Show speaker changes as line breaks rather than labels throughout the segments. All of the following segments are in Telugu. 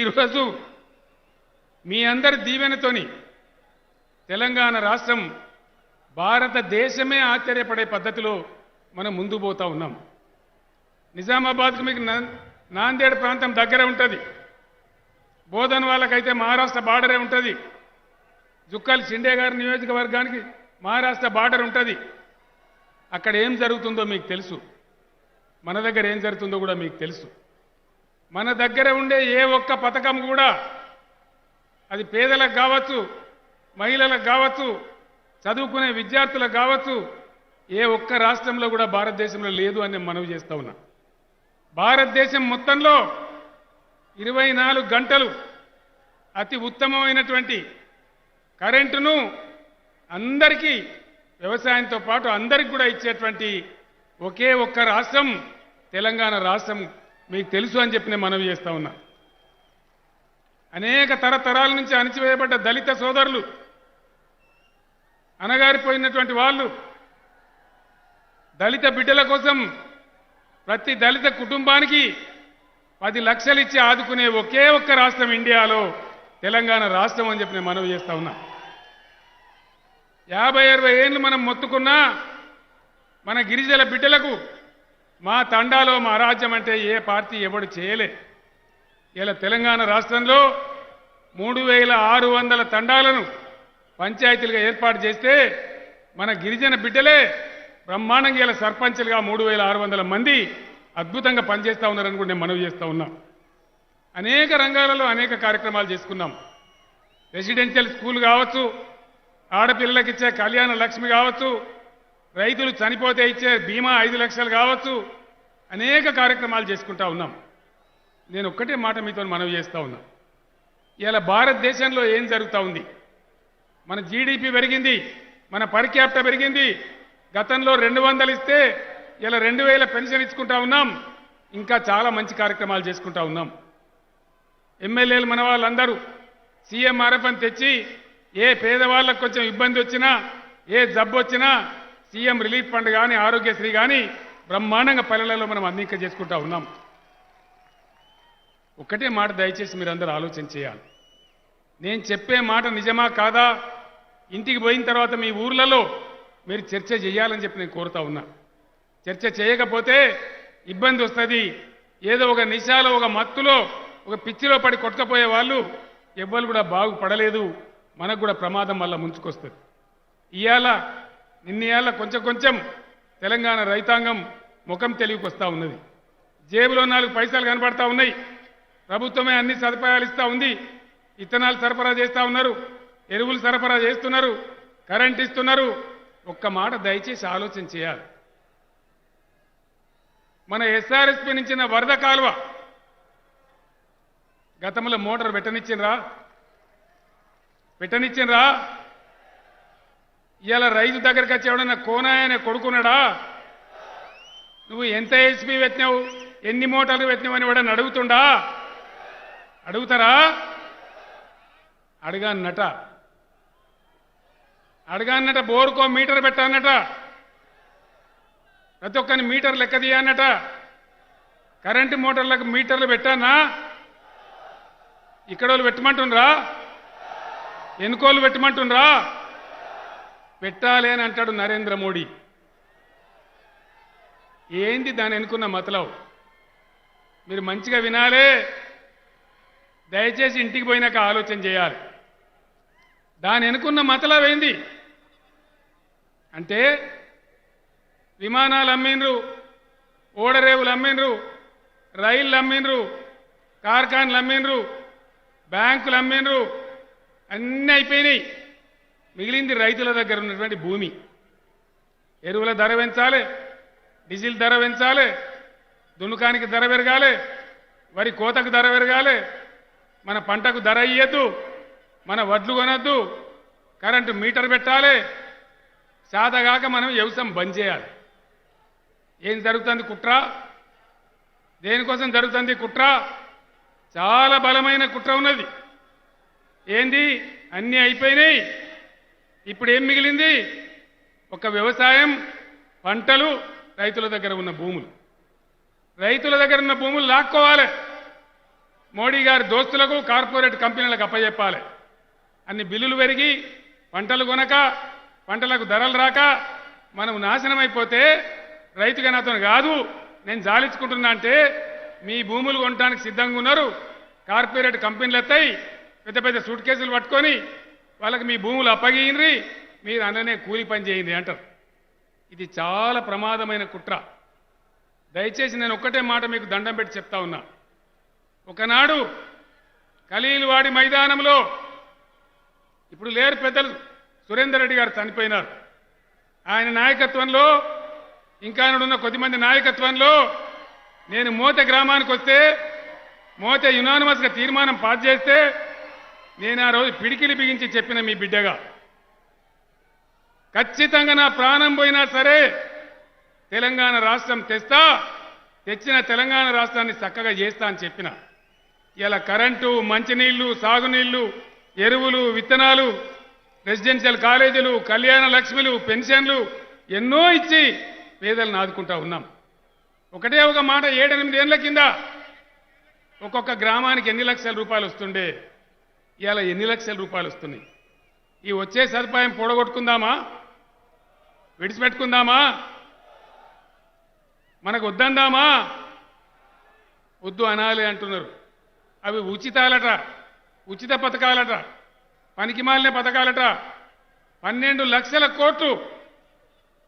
ఈరోజు మీ అందరి దీవెనతోని తెలంగాణ రాష్ట్రం భారతదేశమే ఆశ్చర్యపడే పద్ధతిలో మనం ముందు పోతా ఉన్నాం. నిజామాబాద్కు మీకు నాందేడ్ ప్రాంతం దగ్గర ఉంటుంది. బోధన్ వాళ్ళకైతే మహారాష్ట్ర బార్డరే ఉంటుంది. జుక్కల్ షిండే గారి నియోజకవర్గానికి మహారాష్ట్ర బార్డర్ ఉంటుంది. అక్కడ ఏం జరుగుతుందో మీకు తెలుసు, మన దగ్గర ఏం జరుగుతుందో కూడా మీకు తెలుసు. మన దగ్గర ఉండే ఏ ఒక్క పథకం కూడా అది పేదలకు కావచ్చు, మహిళలకు కావచ్చు, చదువుకునే విద్యార్థులకు కావచ్చు, ఏ ఒక్క రాష్ట్రంలో కూడా భారతదేశంలో లేదు అని మనవి చేస్తా ఉన్నా. భారతదేశం మొత్తంలో 24 గంటలు అతి ఉత్తమమైనటువంటి కరెంటును అందరికీ, వ్యవసాయంతో పాటు అందరికి కూడా ఇచ్చేటువంటి ఒకే ఒక్క రాష్ట్రం తెలంగాణ రాష్ట్రం. మీకు తెలుసు అని చెప్పి నేను మనవి చేస్తా ఉన్నా. అనేక తరతరాల నుంచి అణచివేయబడ్డ దళిత సోదరులు, అనగారిపోయినటువంటి వాళ్ళు, దళిత బిడ్డల కోసం ప్రతి దళిత కుటుంబానికి 10 లక్షలు ఇచ్చి ఆదుకునే ఒకే ఒక్క రాష్ట్రం ఇండియాలో తెలంగాణ రాష్ట్రం అని చెప్పి నేను మనవి చేస్తా ఉన్నా. 50-60 ఏళ్ళు మనం మొత్తుకున్నా మన గిరిజన బిడ్డలకు మా తండాలో మా రాజ్యం అంటే ఏ పార్టీ ఎవడు చేయలే. ఇలా తెలంగాణ రాష్ట్రంలో 3600 తండాలను పంచాయతీలుగా ఏర్పాటు చేస్తే మన గిరిజన బిడ్డలే బ్రహ్మాండంగా ఇలా సర్పంచులుగా 3600 మంది అద్భుతంగా పనిచేస్తూ ఉన్నారని కూడా నేను మనవి చేస్తూ ఉన్నా. అనేక రంగాలలో అనేక కార్యక్రమాలు చేసుకున్నాం. రెసిడెన్షియల్ స్కూల్ కావచ్చు, ఆడపిల్లలకు ఇచ్చే కళ్యాణ లక్ష్మి కావచ్చు, రైతులు చనిపోతే ఇచ్చే బీమా 5 లక్షలు కావచ్చు, అనేక కార్యక్రమాలు చేసుకుంటా ఉన్నాం. నేను ఒక్కటే మాట మీతో మనవి చేస్తూ ఉన్నా. ఇలా భారతదేశంలో ఏం జరుగుతూ ఉంది? మన జీడిపి పెరిగింది, మన పర్ క్యాపిటా పెరిగింది. గతంలో 200 ఇస్తే ఇలా 2000 పెన్షన్ ఇచ్చుకుంటా ఉన్నాం. ఇంకా చాలా మంచి కార్యక్రమాలు చేసుకుంటా ఉన్నాం. ఎమ్మెల్యేలు మన వాళ్ళందరూ సీఎంఆర్ఎఫ్ అని తెచ్చి ఏ పేదవాళ్ళకు కొంచెం ఇబ్బంది వచ్చినా, ఏ జబ్బు వచ్చినా సీఎం రిలీఫ్ ఫండ్ కానీ, ఆరోగ్యశ్రీ కానీ బ్రహ్మాండంగా పల్లెలలో మనం అందింక చేసుకుంటా ఉన్నాం. ఒక్కటే మాట దయచేసి మీరందరూ ఆలోచన చేయాలి. నేను చెప్పే మాట నిజమా కాదా ఇంటికి పోయిన తర్వాత మీ ఊర్లలో మీరు చర్చ చేయాలని చెప్పి నేను కోరుతా ఉన్నా. చర్చ చేయకపోతే ఇబ్బంది వస్తుంది. ఏదో ఒక నిశాలో, ఒక మత్తులో, ఒక పిచ్చిలో పడి కొట్టుకపోయే వాళ్ళు ఎవ్వరు కూడా బాగుపడలేదు. మనకు కూడా ప్రమాదం వల్ల ముంచుకొస్తుంది. నిన్న కొంచెం కొంచెం తెలంగాణ రైతాంగం ముఖం తెలివికొస్తా ఉన్నది. జేబులో 4 పైసలు కనబడతా ఉన్నాయి. ప్రభుత్వమే అన్ని సదుపాయాలు ఇస్తూ ఉంది. ఇత్తనాలు సరఫరా చేస్తూ ఉన్నారు, ఎరువులు సరఫరా చేస్తున్నారు, కరెంట్ ఇస్తున్నారు. ఒక్క మాట దయచేసి ఆలోచన చేయాలి. మన ఎస్ఆర్ఎస్పీ నుంచి వరద కాలువ గతంలో మోటార్ పెట్టనిచ్చిండ్రా? ఇవాళ రైతు దగ్గరికి వచ్చి ఎవడన్నా కోనాయన కొడుకున్నాడా? నువ్వు ఎంత హెచ్పీ పెట్టినావు, ఎన్ని మోటార్లు పెట్టినావు అని వాడని అడుగుతుండా? అడుగుతారా? అడగానట బోరుకో మీటర్ పెట్టానట, ప్రతి ఒక్కరిని మీటర్ లెక్క తీయన్నట. కరెంటు మోటార్లకు మీటర్లు పెట్టానా? ఇక్కడ వాళ్ళు పెట్టమంటుండ్రా? ఎన్నికోళ్ళు పెట్టమంటుండ్రా? పెట్టాలి అని అంటాడు నరేంద్ర మోడీ. ఏంది దాని ఎన్నుకున్న మతలబు? మీరు మంచిగా వినాలే. దయచేసి ఇంటికి పోయినాక ఆలోచన చేయాలి. దాని ఎన్నుకున్న మతలబు ఏంది అంటే విమానాలు అమ్మిండ్రు, ఓడరేవులు అమ్మిండ్రు, రైళ్లు అమ్మిండ్రు, కార్ఖాన్లు అమ్మిండ్రు, బ్యాంకులు అమ్మిండ్రు, అన్నీ అయిపోయినాయి. మిగిలింది రైతుల దగ్గర ఉన్నటువంటి భూమి. ఎరువుల ధర పెంచాలి, డీజిల్ ధర పెంచాలి, దున్నుకానికి ధర పెరగాలి, వరి కోతకు ధర పెరగాలి, మన పంటకు ధర ఇయ్యద్దు, మన వడ్లు కొనద్దు, కరెంటు మీటర్ పెట్టాలి. సాదగాక మనం వ్యవసాయం బంద్ చేయాలి. ఏం జరుగుతుంది కుట్ర? దేనికోసం జరుగుతుంది కుట్ర? చాలా బలమైన కుట్ర ఉన్నది. ఏంది? అన్నీ అయిపోయినాయి. ఇప్పుడు ఏం మిగిలింది? ఒక వ్యవసాయం, పంటలు, రైతుల దగ్గర ఉన్న భూములు. రైతుల దగ్గర ఉన్న భూములు లాక్కోవాలి. మోడీ గారి దోస్తులకు కార్పొరేట్ కంపెనీలకు అప్పచెప్పాలి. అన్ని బిల్లులు పెరిగి పంటలు కొనక పంటలకు ధరలు రాక మనం నాశనం అయిపోతే రైతుగా నాతో కాదు నేను జాలించుకుంటున్నా అంటే మీ భూములు కొనడానికి సిద్ధంగా ఉన్నారు. కార్పొరేట్ కంపెనీలు ఎత్తాయి పెద్ద పెద్ద సూట్ కేసులు పట్టుకొని వాళ్ళకి మీ భూములు అప్పగియండి, మీరు అన్ననే కూలి పని చేయండి అంటారు. ఇది చాలా ప్రమాదమైన కుట్ర. దయచేసి నేను ఒక్కటే మాట మీకు దండం పెట్టి చెప్తా ఉన్నా. ఒకనాడు ఖలీల్వాడి మైదానంలో, ఇప్పుడు లేరు పెద్దలు, సురేందర్ రెడ్డి గారు చనిపోయినారు. ఆయన నాయకత్వంలో ఇంకా ఉన్న కొద్దిమంది నాయకత్వంలో నేను మోతే గ్రామానికి వస్తే మోతే యునానిమస్గా తీర్మానం పాస్ చేస్తే నేను ఆ రోజు పిడికిలి బిగించి చెప్పిన మీ బిడ్డగా ఖచ్చితంగా నా ప్రాణం పోయినా సరే తెలంగాణ రాష్ట్రం తెచ్చిన తెలంగాణ రాష్ట్రాన్ని చక్కగా చేస్తా అని చెప్పిన. ఇలా కరెంటు, మంచినీళ్లు, సాగునీళ్లు, ఎరువులు, విత్తనాలు, రెసిడెన్షియల్ కాలేజీలు, కళ్యాణ లక్ష్మిలు, పెన్షన్లు ఎన్నో ఇచ్చి పేదలను ఆదుకుంటా ఉన్నాం. ఒకటే ఒక మాట, 7-8 ఏళ్ల కింద ఒక్కొక్క గ్రామానికి ఎన్ని లక్షల రూపాయలు వస్తుండే, ఇవాళ ఎన్ని లక్షల రూపాయలు వస్తున్నాయి. ఈ వచ్చే సదుపాయం పొడగొట్టుకుందామా, విడిచిపెట్టుకుందామా, మనకు వద్దందామా? వద్దు అనాలి అంటున్నారు. అవి ఉచితాలట, ఉచిత పథకాలట, పనికిమాలిన పథకాలట. 12 లక్షల కోట్లు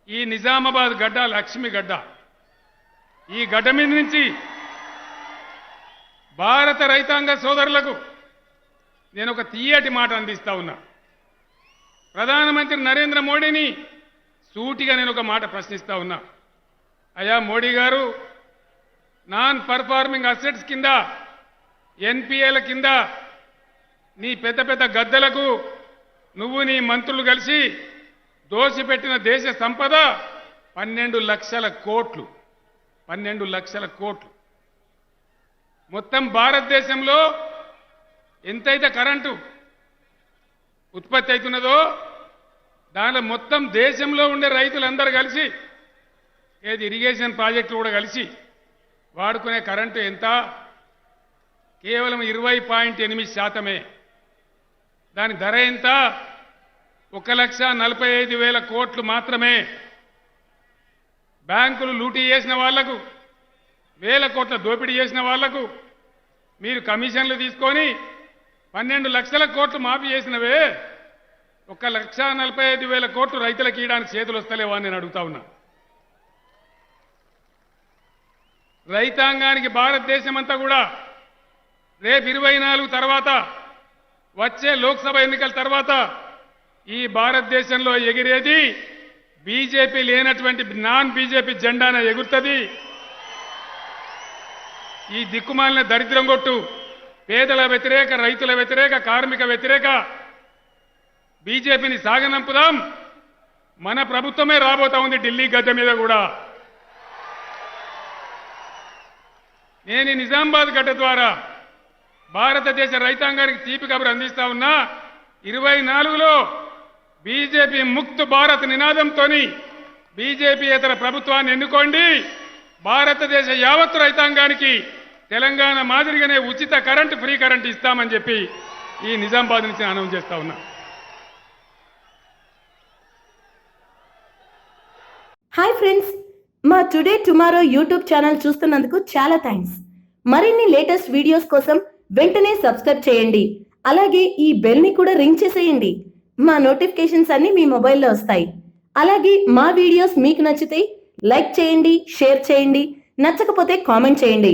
ఈ నిజామాబాద్ గడ్డ, లక్ష్మి గడ్డ, ఈ గడ్డ మీద నుంచి భారత రైతాంగ సోదరులకు నేను ఒక తీయటి మాట అందిస్తా ఉన్నా. ప్రధానమంత్రి నరేంద్ర మోడీని సూటిగా నేను ఒక మాట ప్రశ్నిస్తా ఉన్నా. అయ్యా మోడీ గారు, నాన్ పర్ఫార్మింగ్ అసెట్స్ కింద, ఎన్పిఏల కింద నీ పెద్ద పెద్ద గద్దలకు నువ్వు నీ మంత్రులు కలిసి దోసిపెట్టిన దేశ సంపద 12 లక్షల కోట్లు. 12 లక్షల కోట్లు. మొత్తం భారతదేశంలో ఎంతైతే కరెంటు ఉత్పత్తి అవుతున్నదో దానిలో మొత్తం దేశంలో ఉండే రైతులందరూ కలిసి, ఏది ఇరిగేషన్ ప్రాజెక్టులు కూడా కలిసి వాడుకునే కరెంటు ఎంత? కేవలం 20.8%. దాని ధర ఎంత? 1,45,000 కోట్లు మాత్రమే. బ్యాంకులు లూటీ చేసిన వాళ్లకు, 1,000 కోట్ల దోపిడీ చేసిన వాళ్లకు మీరు కమిషన్లు తీసుకొని 12 లక్షల కోట్లు మాఫీ చేసినవే, 1,45,000 కోట్లు రైతులకు ఇవ్వడానికి చేతులు వస్తలేవా అని నేను అడుగుతా ఉన్నా. రైతాంగానికి భారతదేశం అంతా కూడా రేపు 24 తర్వాత వచ్చే లోక్సభ ఎన్నికల తర్వాత ఈ భారతదేశంలో ఎగిరేది బీజేపీ లేనటువంటి నాన్ బీజేపీ జెండాన ఎగురుతుంది. ఈ దిక్కుమాలిన దరిద్రం కొట్టు పేదల వ్యతిరేక, రైతుల వ్యతిరేక, కార్మిక వ్యతిరేక బీజేపీని సాగనంపుదాం. మన ప్రభుత్వమే రాబోతా ఉంది ఢిల్లీ గద్దె మీద కూడా. నేను ఈ నిజామాబాద్ గడ్డ ద్వారా భారతదేశ రైతాంగానికి తీపి కబురు అందిస్తా ఉన్నా. 24లో బీజేపీ ముక్త్ భారత్ నినాదంతో బీజేపీయేతర ప్రభుత్వాన్ని ఎన్నుకోండి. భారతదేశ యావత్తు రైతాంగానికి తెలంగాణ మాదిరిగానే ఉచిత కరెంటు, ఫ్రీ కరెంటు ఇస్తామని చెప్పి ఈ నిజామాబాద్ నుంచి అనౌన్స్ చేస్తా ఉన్నా.
హాయ్ ఫ్రెండ్స్, మా టుడే టుమారో యూట్యూబ్ ఛానల్ చూస్తున్నందుకు చాలా థ్యాంక్స్. మరిన్ని లేటెస్ట్ వీడియోస్ కోసం వెంటనే సబ్స్క్రైబ్ చేయండి. అలాగే ఈ బెల్ ని కూడా రింగ్ చేసేయండి. మా నోటిఫికేషన్స్ అన్ని మీ మొబైల్లో వస్తాయి. అలాగే మా వీడియోస్ మీకు నచ్చితే లైక్ చేయండి, షేర్ చేయండి, నచ్చకపోతే కామెంట్ చేయండి.